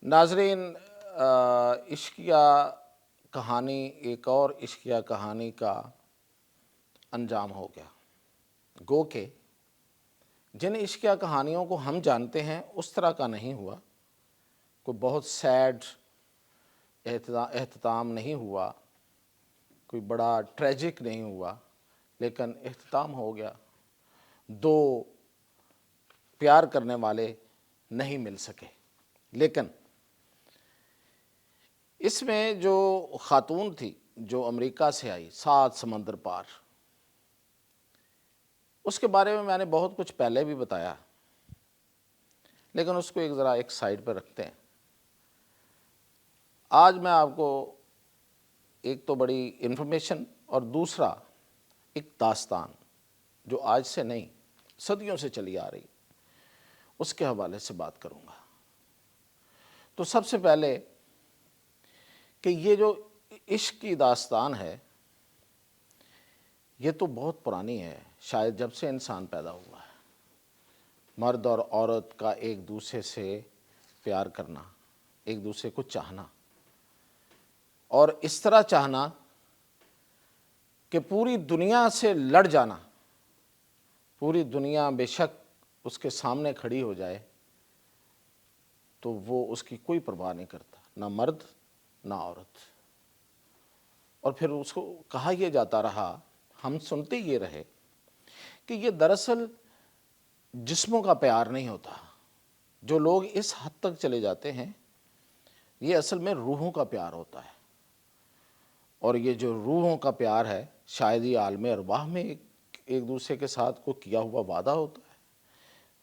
ناظرین، عشقیہ کہانی ایک اور عشقیہ کہانی کا انجام ہو گیا۔ گو کہ جن عشقیہ کہانیوں کو ہم جانتے ہیں اس طرح کا نہیں ہوا، کوئی بہت سیڈ اختتام نہیں ہوا، کوئی بڑا ٹریجک نہیں ہوا، لیکن اختتام ہو گیا۔ دو پیار کرنے والے نہیں مل سکے، لیکن اس میں جو خاتون تھی جو امریکہ سے آئی 7 سمندر پار، اس کے بارے میں نے بہت کچھ پہلے بھی بتایا، لیکن اس کو ذرا ایک سائڈ پہ رکھتے ہیں۔ آج میں آپ کو ایک تو بڑی انفارمیشن اور دوسرا ایک داستان جو آج سے نہیں صدیوں سے چلی آ رہی، اس کے حوالے سے بات کروں گا۔ تو سب سے پہلے کہ یہ جو عشق کی داستان ہے یہ تو بہت پرانی ہے، شاید جب سے انسان پیدا ہوا ہے۔ مرد اور عورت کا ایک دوسرے سے پیار کرنا، ایک دوسرے کو چاہنا، اور اس طرح چاہنا کہ پوری دنیا سے لڑ جانا، پوری دنیا بے شک اس کے سامنے کھڑی ہو جائے تو وہ اس کی کوئی پرواہ نہیں کرتا، نہ مرد نہ عورت۔ اور پھر اس کو کہا یہ جاتا رہا، ہم سنتے یہ رہے کہ یہ دراصل جسموں کا پیار نہیں ہوتا۔ جو لوگ اس حد تک چلے جاتے ہیں یہ اصل میں روحوں کا پیار ہوتا ہے، اور یہ جو روحوں کا پیار ہے شاید یہ عالم ارواح میں ایک دوسرے کے ساتھ کو کیا ہوا وعدہ ہوتا ہے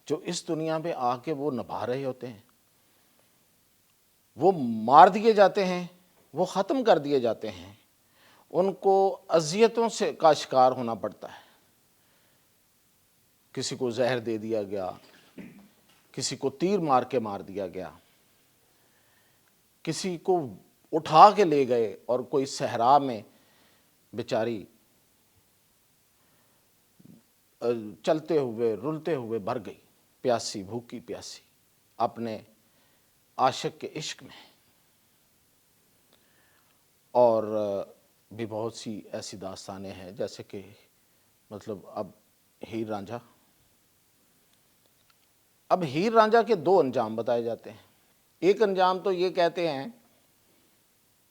جو اس دنیا پہ آ کے وہ نبھا رہے ہوتے ہیں۔ وہ مار دیے جاتے ہیں، وہ ختم کر دیے جاتے ہیں، ان کو اذیتوں سے کا شکار ہونا پڑتا ہے۔ کسی کو زہر دے دیا گیا، کسی کو تیر مار کے مار دیا گیا، کسی کو اٹھا کے لے گئے اور کوئی صحرا میں بیچاری چلتے ہوئے رلتے ہوئے مر گئی، پیاسی بھوکی پیاسی اپنے عاشق کے عشق میں۔ اور بھی بہت سی ایسی داستانیں ہیں، جیسے کہ اب ہیر رانجھا۔ اب ہیر رانجھا کے 2 انجام بتائے جاتے ہیں۔ ایک انجام تو یہ کہتے ہیں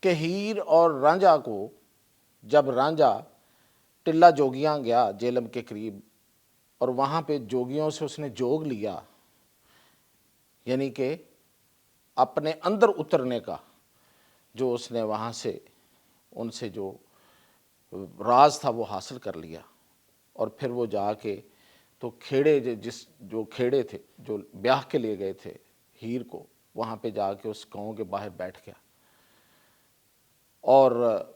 کہ ہیر اور رانجھا کو جب رانجھا ٹلہ جوگیاں گیا جیلم کے قریب، اور وہاں پہ جوگیوں سے اس نے جوگ لیا، یعنی کہ اپنے اندر اترنے کا جو اس نے وہاں سے ان سے جو راز تھا وہ حاصل کر لیا، اور پھر وہ جا کے تو کھیڑے جو کھیڑے تھے جو بیاہ کے لیے گئے تھے ہیر کو، وہاں پہ جا کے اس گاؤں کے باہر بیٹھ گیا، اور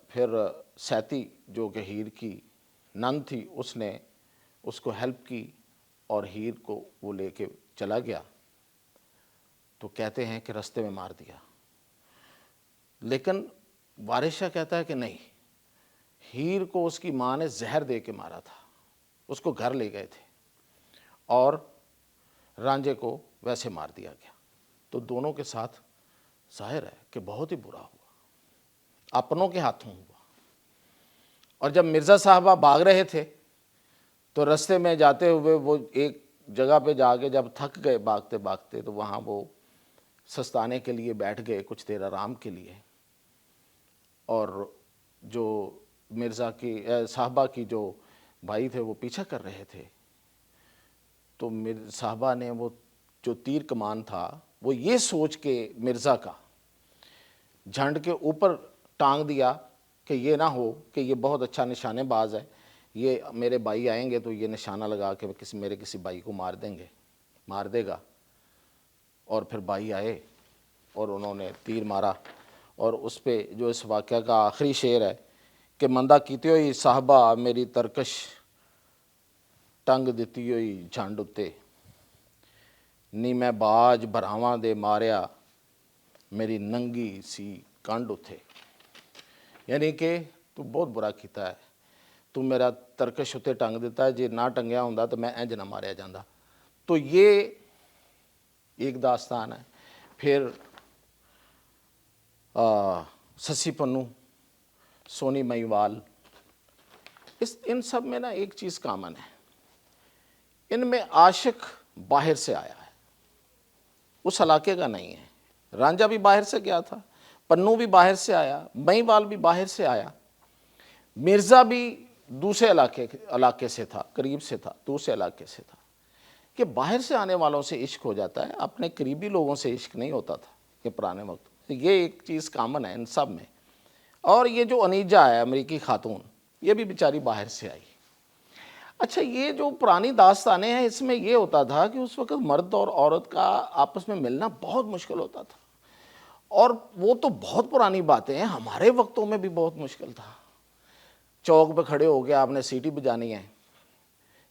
پھر سیتی جو کہ ہیر کی نند تھی اس نے اس کو ہیلپ کی اور ہیر کو وہ لے کے چلا گیا۔ تو کہتے ہیں کہ رستے میں مار دیا، لیکن وارث شاہ کہتا ہے کہ نہیں، ہیر کو اس کی ماں نے زہر دے کے مارا تھا، اس کو گھر لے گئے تھے اور رانجھے کو ویسے مار دیا گیا۔ تو دونوں کے ساتھ ظاہر ہے کہ بہت ہی برا ہوا، اپنوں کے ہاتھوں ہوا۔ اور جب مرزا صاحبہ بھاگ رہے تھے تو رستے میں جاتے ہوئے وہ ایک جگہ پہ جا کے جب تھک گئے بھاگتے بھاگتے تو وہاں وہ سستانے کے لیے بیٹھ گئے کچھ دیر آرام کے لیے، اور جو مرزا کی صاحبہ کی جو بھائی تھے وہ پیچھا کر رہے تھے، تو صاحبہ نے وہ جو تیر کمان تھا وہ یہ سوچ کے مرزا کا جھنڈ کے اوپر ٹانگ دیا کہ یہ نہ ہو کہ یہ بہت اچھا نشانے باز ہے، یہ میرے بھائی آئیں گے تو یہ نشانہ لگا کے میرے کسی بھائی کو مار دے گا۔ اور پھر بھائی آئے اور انہوں نے تیر مارا، اور اس پہ جو اس واقعہ کا آخری شعر ہے کہ مندہ کیتے ہوئی صاحبہ میری ترکش ٹنگ دیتی ہوئی جھنڈ اتے، نی میں باج بھراواں دے ماریا میری ننگی سی کنڈ اتے۔ یعنی کہ تو بہت برا کیتا ہے، تو میرا ترکش اتے ٹنگ دیتا ہے، جے نہ ٹنگیا ہوندا تو میں انج نہ ماریا جاندہ۔ تو یہ ایک داستان ہے۔ پھر ससी पन्नू, सोनी महिवाल, इन सब में ना एक चीज़ कॉमन है, इनमें आशिक बाहर से आया है, उस इलाके का नहीं है। रांझा भी बाहर से गया था, पन्नू भी बाहर से आया, महिवाल भी बाहर से आया, मिर्ज़ा भी दूसरे इलाके से था, करीब से था, दूसरे इलाके से था। कि बाहर से आने वालों से इश्क हो जाता है, अपने करीबी लोगों से इश्क नहीं होता था कि पुराने वक्त। ये एक चीज़ कामन है इन सब में। और ये जो अनीजा है अमेरिकी खातून, ये भी बेचारी बाहर से आई। अच्छा, ये जो पुरानी दास्तानें हैं, इसमें ये होता था कि उस वक्त मर्द और औरत का आपस में मिलना बहुत मुश्किल होता था, और वो तो बहुत पुरानी बातें हैं, हमारे वक्तों में भी बहुत मुश्किल था। चौक पे खड़े हो गया, आपने सीटी बजानी है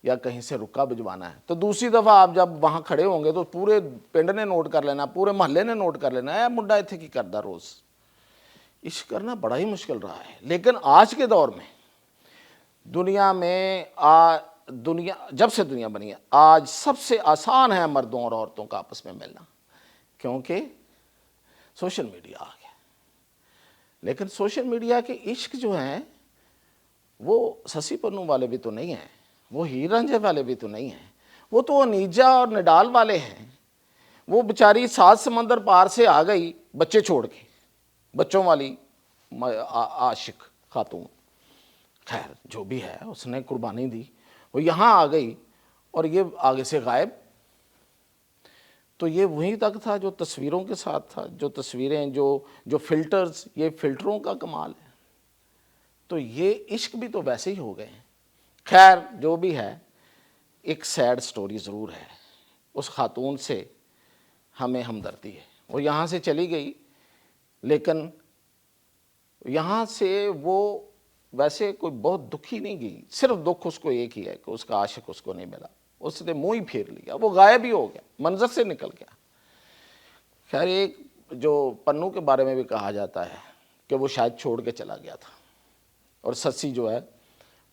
या कहीं से रुक्का भिजवाना है, तो दूसरी दफ़ा आप जब वहाँ खड़े होंगे तो पूरे पिंड ने नोट कर लेना, पूरे मोहल्ले ने नोट कर लेना है, मुंडा इत्थे की करदा रोज़। इश्क करना बड़ा ही मुश्किल रहा है। लेकिन आज के दौर में दुनिया में दुनिया जब से दुनिया बनी है, आज सबसे आसान है मर्दों और औरतों का आपस में मिलना, क्योंकि सोशल मीडिया आ गया। लेकिन सोशल मीडिया के इश्क जो हैं वो ससी पन्नू वाले भी तो नहीं हैं, वो हीर रांझे वाले भी तो नहीं हैं, वो तो अनीजा और निडाल वाले हैं। वो बेचारी 7 समंदर पार से आ गई बच्चे छोड़ के, बच्चों वाली आशिक खातून। खैर जो भी है, उसने कुर्बानी दी, वो यहाँ आ गई और ये आगे से गायब। तो ये वहीं तक था जो तस्वीरों के साथ था, जो तस्वीरें, जो फिल्टर्स, ये फिल्टरों का कमाल है। तो ये इश्क भी तो वैसे ही हो गए हैं। खैर जो भी है, एक सैड स्टोरी ज़रूर है, उस खातून से हमें हमदर्दी है। वो यहाँ से चली गई, लेकिन यहाँ से वो वैसे कोई बहुत दुखी नहीं गई, सिर्फ दुख उसको एक ही है कि उसका आशिक उसको नहीं मिला, उसने मुँह ही फेर लिया, वो गायब ही हो गया, मंजर से निकल गया। खैर एक जो पन्नू के बारे में भी कहा जाता है कि वो शायद छोड़ के चला गया था, और ससी जो है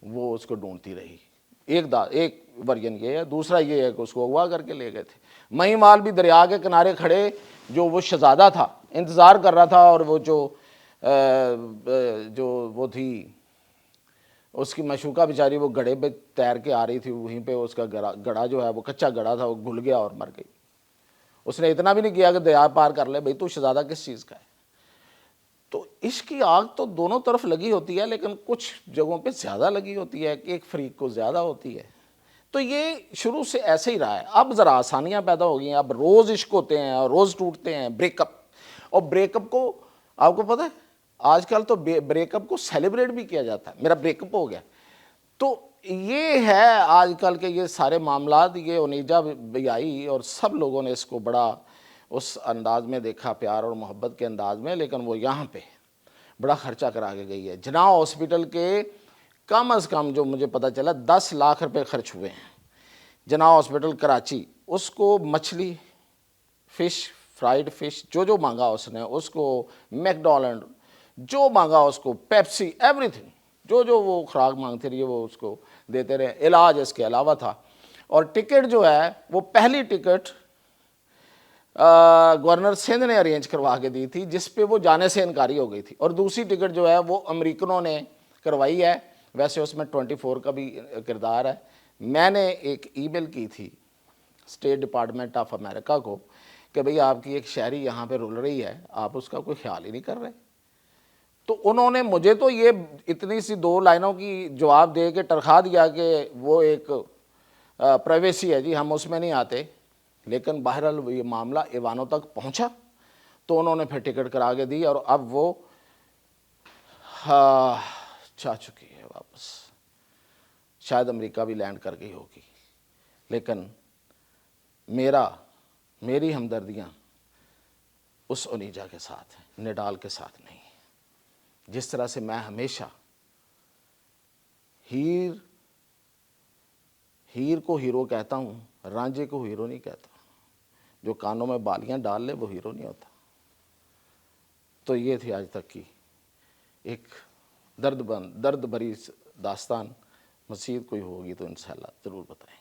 वो उसको ढूंढती रही। एक वर्जन ये है, दूसरा ये है कि उसको अगवा करके ले गए थे। महिवाल भी दरिया के किनारे खड़े, जो वो शहजादा था, इंतज़ार कर रहा था, और वो जो वो थी उसकी मशूका बेचारी, वो गड़े पे तैर के आ रही थी, वहीं पे उसका गड़ा जो है वो कच्चा गड़ा था, वो घुल गया और मर गई। उसने इतना भी नहीं किया कि दरिया पार कर ले, भाई तू शहजादा किस चीज़ का है। तो इश्क की आग तो दोनों तरफ लगी होती है, लेकिन कुछ जगहों पे ज़्यादा लगी होती है कि एक फरीक को ज़्यादा होती है। तो ये शुरू से ऐसे ही रहा है। अब ज़रा आसानियाँ पैदा हो गई हैं, अब रोज़ इश्क होते हैं और रोज़ टूटते हैं, ब्रेकअप। और ब्रेकअप को आपको पता है आजकल तो ब्रेकअप को सेलिब्रेट भी किया जाता है, मेरा ब्रेकअप हो गया। तो ये है आजकल के ये सारे मामलात। ये ओनेजा भी आई और सब लोगों ने इसको बड़ा उस अंदाज में देखा, प्यार और मोहब्बत के अंदाज में, लेकिन वो यहाँ पे बड़ा खर्चा करा के गई है। जिन्ना हॉस्पिटल के कम अज़ कम जो मुझे पता चला 10 लाख रुपए खर्च हुए हैं। जिन्ना हॉस्पिटल कराची, उसको मछली, फ़िश, फ्राइड फ़िश, जो मांगा उसने, उसको मैकडोनल्ड जो मांगा उसको, पेप्सी, एवरीथिंग, जो वो खुराक मांगते रहिए वो उसको देते रहे। इलाज इसके अलावा था। और टिकट जो है वो पहली टिकट गवर्नर सिंध ने अरेंज करवा के दी थी, जिस पे वो जाने से इनकारी हो गई थी। और दूसरी टिकट जो है वो अमेरिकनों ने करवाई है। वैसे उसमें 24 का भी किरदार है। मैंने एक ईमेल की थी स्टेट डिपार्टमेंट ऑफ अमेरिका को कि भाई आपकी एक शहरी यहाँ पे रुल रही है, आप उसका कोई ख्याल ही नहीं कर रहे। तो उन्होंने मुझे तो ये इतनी सी 2 लाइनों की जवाब दे के टरखा दिया कि वो एक प्राइवेसी है जी, हम उसमें नहीं आते। लेकिन बहरहाल ये मामला ईवानों तक पहुंचा, तो उन्होंने फिर टिकट करा के दी, और अब वो जा चुकी है वापस। शायद अमेरिका भी लैंड कर गई होगी। लेकिन मेरी हमदर्दियाँ उस ओनेजा के साथ हैं, निडाल के साथ नहीं। जिस तरह से मैं हमेशा हीर को हीरो कहता हूँ, रांझे को हीरो नहीं कहता। जो कानों में बालियाँ डाल ले वो हीरो नहीं होता। तो ये थी आज तक की एक दर्द भरी दास्तान। मज़ीद कोई होगी तो इंशाअल्लाह ज़रूर बताएं।